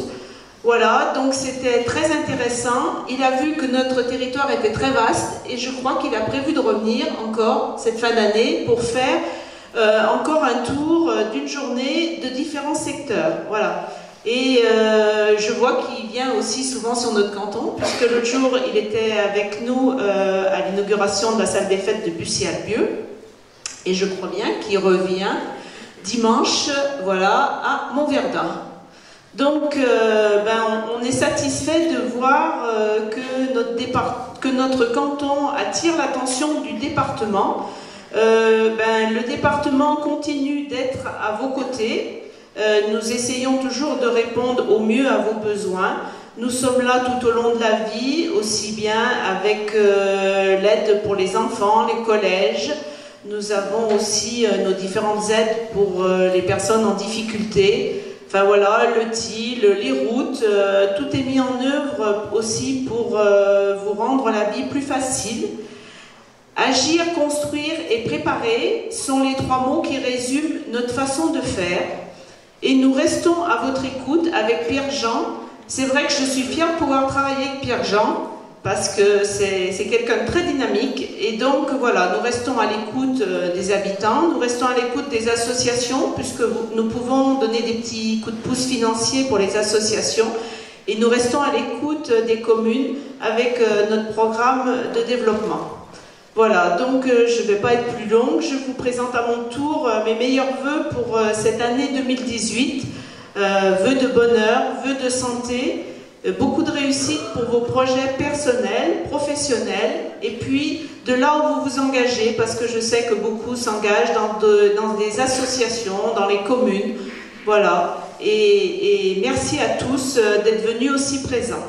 Voilà, donc c'était très intéressant. Il a vu que notre territoire était très vaste et je crois qu'il a prévu de revenir encore cette fin d'année pour faire encore un tour d'une journée de différents secteurs. Voilà. Et je vois qu'il vient aussi souvent sur notre canton, puisque l'autre jour, il était avec nous à l'inauguration de la salle des fêtes de Bussy-Albieux. Et je crois bien qu'il revient dimanche, voilà, à Montverdun. Donc, on est satisfait de voir que notre canton attire l'attention du département. Le département continue d'être à vos côtés. Nous essayons toujours de répondre au mieux à vos besoins. Nous sommes là tout au long de la vie, aussi bien avec l'aide pour les enfants, les collèges. Nous avons aussi nos différentes aides pour les personnes en difficulté. Enfin voilà, le TIL, les routes, tout est mis en œuvre aussi pour vous rendre la vie plus facile. Agir, construire et préparer sont les trois mots qui résument notre façon de faire. Et nous restons à votre écoute avec Pierre-Jean. C'est vrai que je suis fière de pouvoir travailler avec Pierre-Jean parce que c'est quelqu'un de très dynamique. Et donc voilà, nous restons à l'écoute des habitants, nous restons à l'écoute des associations puisque nous pouvons donner des petits coups de pouce financiers pour les associations. Et nous restons à l'écoute des communes avec notre programme de développement. Voilà, donc je ne vais pas être plus longue, je vous présente à mon tour mes meilleurs vœux pour cette année 2018. Vœux de bonheur, vœux de santé, beaucoup de réussite pour vos projets personnels, professionnels, et puis de là où vous vous engagez, parce que je sais que beaucoup s'engagent dans des associations, dans les communes. Voilà, et merci à tous d'être venus aussi présents.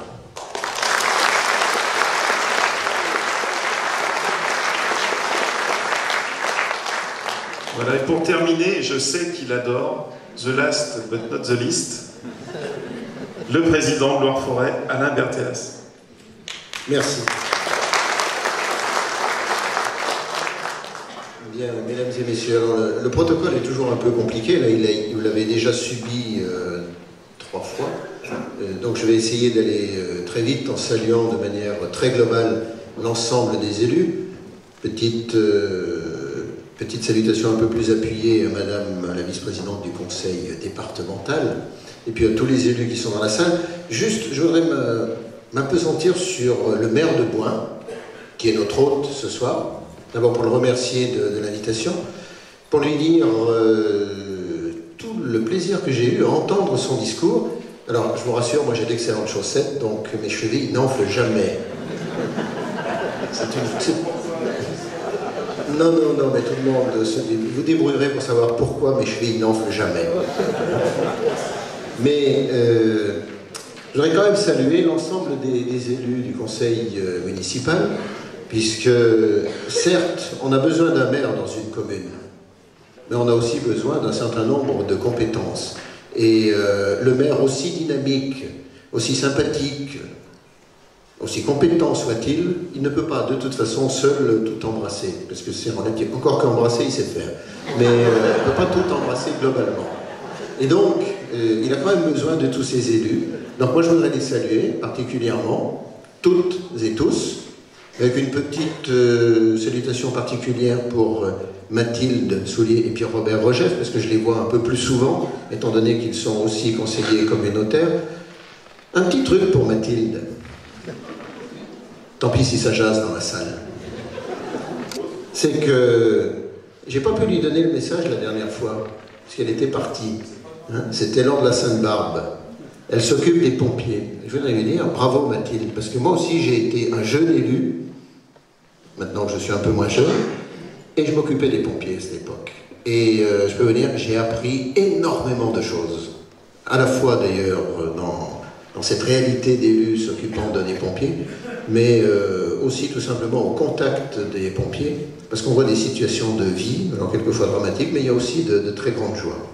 Voilà, et pour terminer, je sais qu'il adore The Last but not the least, le président de Loire-Forêt, Alain Berthéas. Merci. Bien, mesdames et messieurs, alors le protocole est toujours un peu compliqué, là, vous l'avez déjà subi 3 fois. Donc je vais essayer d'aller très vite en saluant de manière très globale l'ensemble des élus. Petite salutation un peu plus appuyée à Madame la vice-présidente du conseil départemental, et puis à tous les élus qui sont dans la salle. Juste, je voudrais m'appesantir sur le maire de Boin, qui est notre hôte ce soir. D'abord pour le remercier de l'invitation, pour lui dire tout le plaisir que j'ai eu à entendre son discours. Alors, je vous rassure, moi j'ai d'excellentes chaussettes, donc mes chevilles n'enflent jamais. Non, mais tout le monde vous débrouillerez pour savoir pourquoi mes chevilles n'enflent jamais. Mais je voudrais quand même saluer l'ensemble des élus du conseil municipal, puisque certes, on a besoin d'un maire dans une commune, mais on a aussi besoin d'un certain nombre de compétences. Et le maire, aussi dynamique, aussi sympathique, aussi compétent soit-il, il ne peut pas de toute façon seul tout embrasser, parce que c'est relatif. Encore qu'embrasser, il sait faire, mais il ne peut pas tout embrasser globalement. Et donc, il a quand même besoin de tous ces élus. Donc moi, je voudrais les saluer particulièrement, toutes et tous, avec une petite salutation particulière pour Mathilde Soulier et Pierre-Robert Rogef, parce que je les vois un peu plus souvent, étant donné qu'ils sont aussi conseillers communautaires. Un petit truc pour Mathilde. Tant pis si ça jase dans la salle. C'est que j'ai pas pu lui donner le message la dernière fois, parce qu'elle était partie. Hein, c'était lors de la Sainte-Barbe. Elle s'occupe des pompiers. Je voudrais lui dire bravo Mathilde, parce que moi aussi j'ai été un jeune élu, maintenant que je suis un peu moins jeune, et je m'occupais des pompiers à cette époque. Et je peux vous dire, j'ai appris énormément de choses. À la fois d'ailleurs dans cette réalité d'élus s'occupant des pompiers, mais aussi tout simplement au contact des pompiers, parce qu'on voit des situations de vie, alors quelquefois dramatiques, mais il y a aussi de très grandes joies.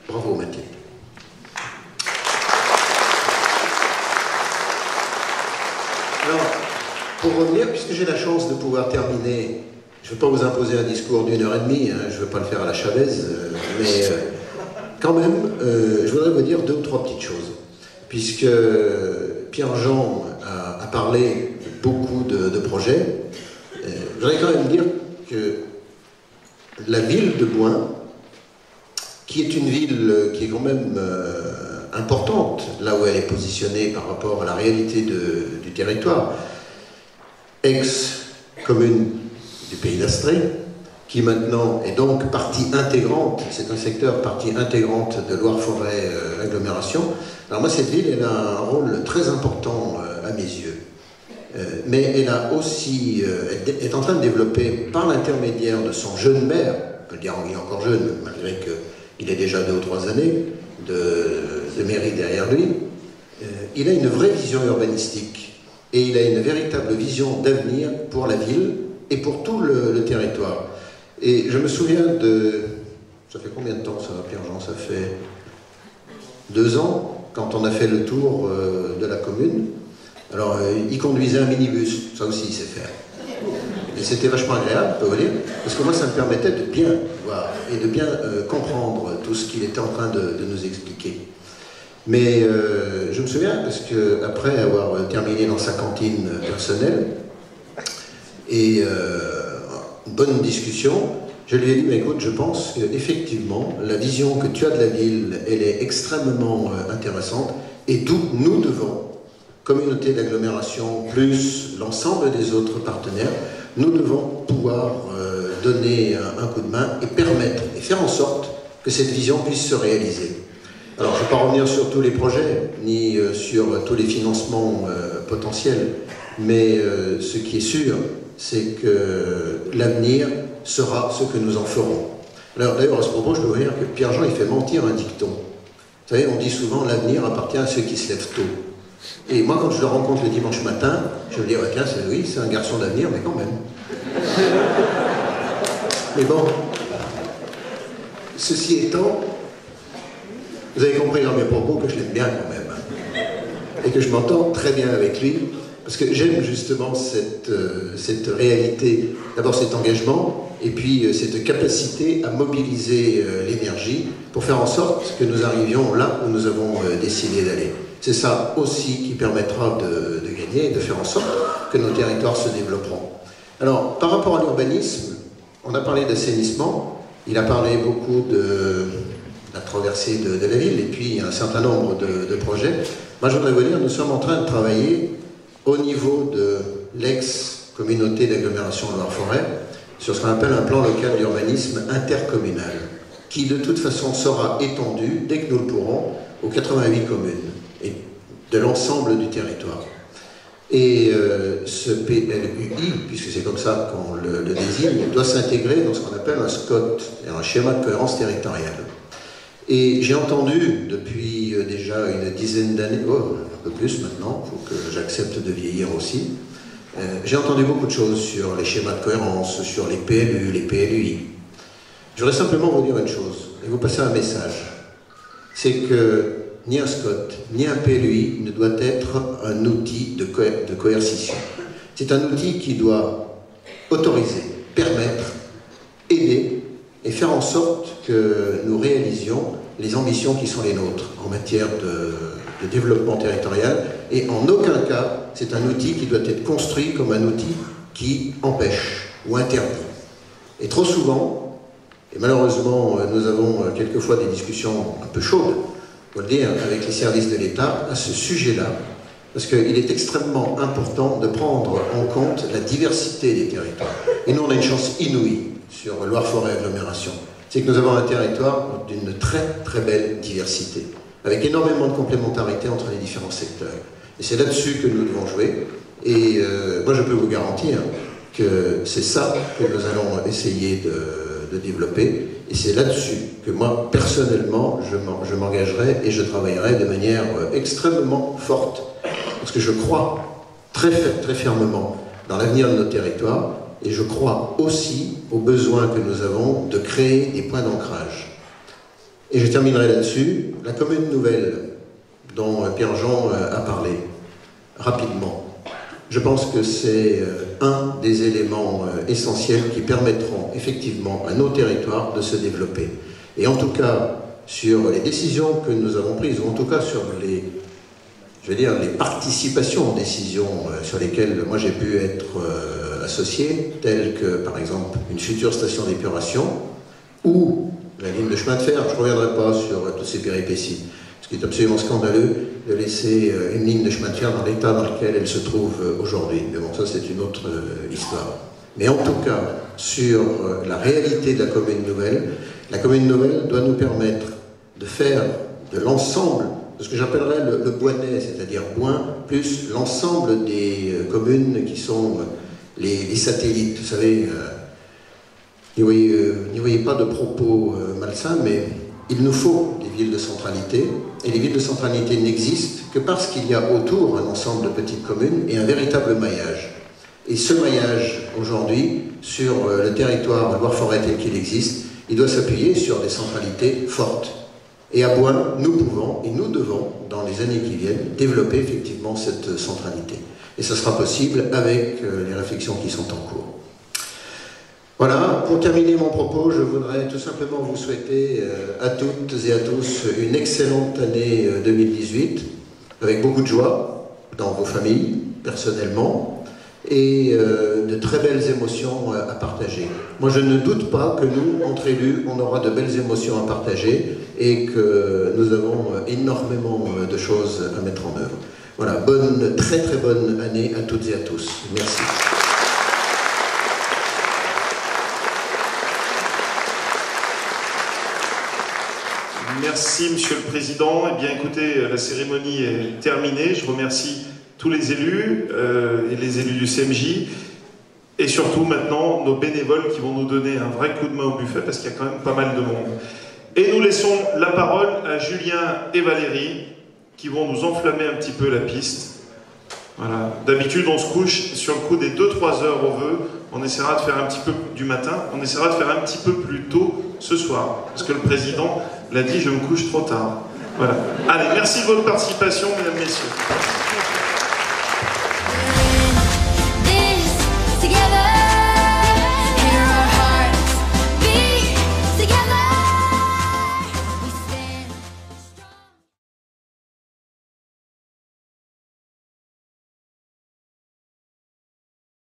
Bravo Mathilde. Alors, pour revenir, puisque j'ai la chance de pouvoir terminer, je ne vais pas vous imposer un discours d'1h30, hein, je ne veux pas le faire à la Chavez, mais quand même, je voudrais vous dire 2 ou 3 petites choses. Puisque Pierre-Jean a parlé beaucoup de projets, je voudrais quand même dire que la ville de Boin, qui est une ville qui est quand même importante, là où elle est positionnée par rapport à la réalité du territoire, ex-commune du Pays d'Astrée, qui maintenant est donc partie intégrante, c'est un secteur partie intégrante de Loire-Forêt agglomération. Alors moi, cette ville, elle a un rôle très important à mes yeux. Mais elle a aussi, elle est en train de développer, par l'intermédiaire de son jeune maire, on peut le dire qu'il est encore jeune, malgré qu'il ait déjà 2 ou 3 années de mairie derrière lui, il a une vraie vision urbanistique. Et il a une véritable vision d'avenir pour la ville et pour tout le territoire. Et je me souviens de... Ça fait combien de temps ça, Pierre-Jean? Ça fait 2 ans, quand on a fait le tour de la commune. Alors, il conduisait un minibus, ça aussi il sait faire. Et c'était vachement agréable, je peux vous dire, parce que moi ça me permettait de bien voir et de bien comprendre tout ce qu'il était en train de nous expliquer. Mais je me souviens, parce qu'après avoir terminé dans sa cantine personnelle, et une bonne discussion, je lui ai dit, mais écoute, je pense qu'effectivement, la vision que tu as de la ville, elle est extrêmement intéressante, et d'où nous devons, communauté d'agglomération, plus l'ensemble des autres partenaires, nous devons pouvoir donner un coup de main et permettre, et faire en sorte que cette vision puisse se réaliser. Alors, je ne vais pas revenir sur tous les projets, ni sur tous les financements potentiels, mais ce qui est sûr, c'est que l'avenir sera ce que nous en ferons. Alors, d'ailleurs, à ce propos, je peux vous dire que Pierre-Jean, il fait mentir un dicton. Vous savez, on dit souvent, l'avenir appartient à ceux qui se lèvent tôt. Et moi, quand je le rencontre le dimanche matin, je me dis, ouais, tiens, oui, c'est un garçon d'avenir, mais quand même. Mais bon, ceci étant, vous avez compris dans mes propos que je l'aime bien quand même. Et que je m'entends très bien avec lui, parce que j'aime justement cette réalité, d'abord cet engagement, et puis cette capacité à mobiliser l'énergie pour faire en sorte que nous arrivions là où nous avons décidé d'aller. C'est ça aussi qui permettra de gagner et de faire en sorte que nos territoires se développeront. Alors, par rapport à l'urbanisme, on a parlé d'assainissement, il a parlé beaucoup de la traversée de la ville, et puis un certain nombre de projets. Moi, je voudrais vous dire, nous sommes en train de travailler au niveau de l'ex-communauté d'agglomération Loire-Forêt sur ce qu'on appelle un plan local d'urbanisme intercommunal, qui de toute façon sera étendu, dès que nous le pourrons, aux 88 communes, et de l'ensemble du territoire. Et ce PLUI, puisque c'est comme ça qu'on le désigne, doit s'intégrer dans ce qu'on appelle un SCOT, un schéma de cohérence territoriale. Et j'ai entendu depuis déjà une dizaine d'années, un peu plus maintenant, il faut que j'accepte de vieillir aussi, j'ai entendu beaucoup de choses sur les schémas de cohérence, sur les PLU, les PLUI. Je voudrais simplement vous dire une chose, et vous passer un message, c'est que ni un SCOT, ni un PLUI ne doit être un outil de coercition. C'est un outil qui doit autoriser, permettre, aider et faire en sorte que nous réalisions les ambitions qui sont les nôtres en matière de développement territorial. Et en aucun cas, c'est un outil qui doit être construit comme un outil qui empêche ou interdit. Et trop souvent, et malheureusement nous avons quelquefois des discussions un peu chaudes, faut le dire, avec les services de l'État à ce sujet-là, parce qu'il est extrêmement important de prendre en compte la diversité des territoires. Et nous, on a une chance inouïe sur Loire-Forêt Agglomération. C'est que nous avons un territoire d'une très très belle diversité, avec énormément de complémentarité entre les différents secteurs. Et c'est là-dessus que nous devons jouer. Et moi, je peux vous garantir que c'est ça que nous allons essayer de développer. Et c'est là-dessus que moi, personnellement, je m'engagerai et je travaillerai de manière extrêmement forte. Parce que je crois très fermement dans l'avenir de nos territoires et je crois aussi aux besoins que nous avons de créer des points d'ancrage. Et je terminerai là-dessus. La commune nouvelle dont Pierre-Jean a parlé, rapidement, je pense que c'est un des éléments essentiels qui permettront effectivement à nos territoires de se développer. Et en tout cas, sur les décisions que nous avons prises, ou en tout cas sur les, je veux dire, les participations aux décisions sur lesquelles moi j'ai pu être associé, telles que par exemple une future station d'épuration ou la ligne de chemin de fer. Je ne reviendrai pas sur toutes ces péripéties. Ce qui est absolument scandaleux de laisser une ligne de chemin de fer dans l'état dans lequel elle se trouve aujourd'hui. Mais bon, ça c'est une autre histoire. Mais en tout cas, sur la réalité de la commune nouvelle doit nous permettre de faire de l'ensemble, de ce que j'appellerais le Boinais, c'est-à-dire Boin, plus l'ensemble des communes qui sont les satellites. Vous savez, n'y voyez pas de propos malsains, mais il nous faut des villes de centralité, et les villes de centralité n'existent que parce qu'il y a autour un ensemble de petites communes et un véritable maillage. Et ce maillage, aujourd'hui, sur le territoire Loire-Forêt tel qu'il existe, il doit s'appuyer sur des centralités fortes. Et à Boin, nous pouvons et nous devons, dans les années qui viennent, développer effectivement cette centralité. Et ce sera possible avec les réflexions qui sont en cours. Voilà, pour terminer mon propos, je voudrais tout simplement vous souhaiter à toutes et à tous une excellente année 2018, avec beaucoup de joie dans vos familles, personnellement, et de très belles émotions à partager. Moi, je ne doute pas que nous, entre élus, on aura de belles émotions à partager et que nous avons énormément de choses à mettre en œuvre. Voilà, très très bonne année à toutes et à tous. Merci. Merci Monsieur le Président. Eh bien écoutez, la cérémonie est terminée. Je remercie tous les élus et les élus du CMJ et surtout maintenant nos bénévoles qui vont nous donner un vrai coup de main au buffet parce qu'il y a quand même pas mal de monde. Et nous laissons la parole à Julien et Valérie qui vont nous enflammer un petit peu la piste. Voilà. D'habitude on se couche sur le coup des 2-3 heures au vœu. On essaiera de faire un petit peu du matin, on essaiera de faire un petit peu plus tôt ce soir parce que le Président l'a dit, je me couche trop tard. Voilà. Allez, merci de votre participation, mesdames, messieurs.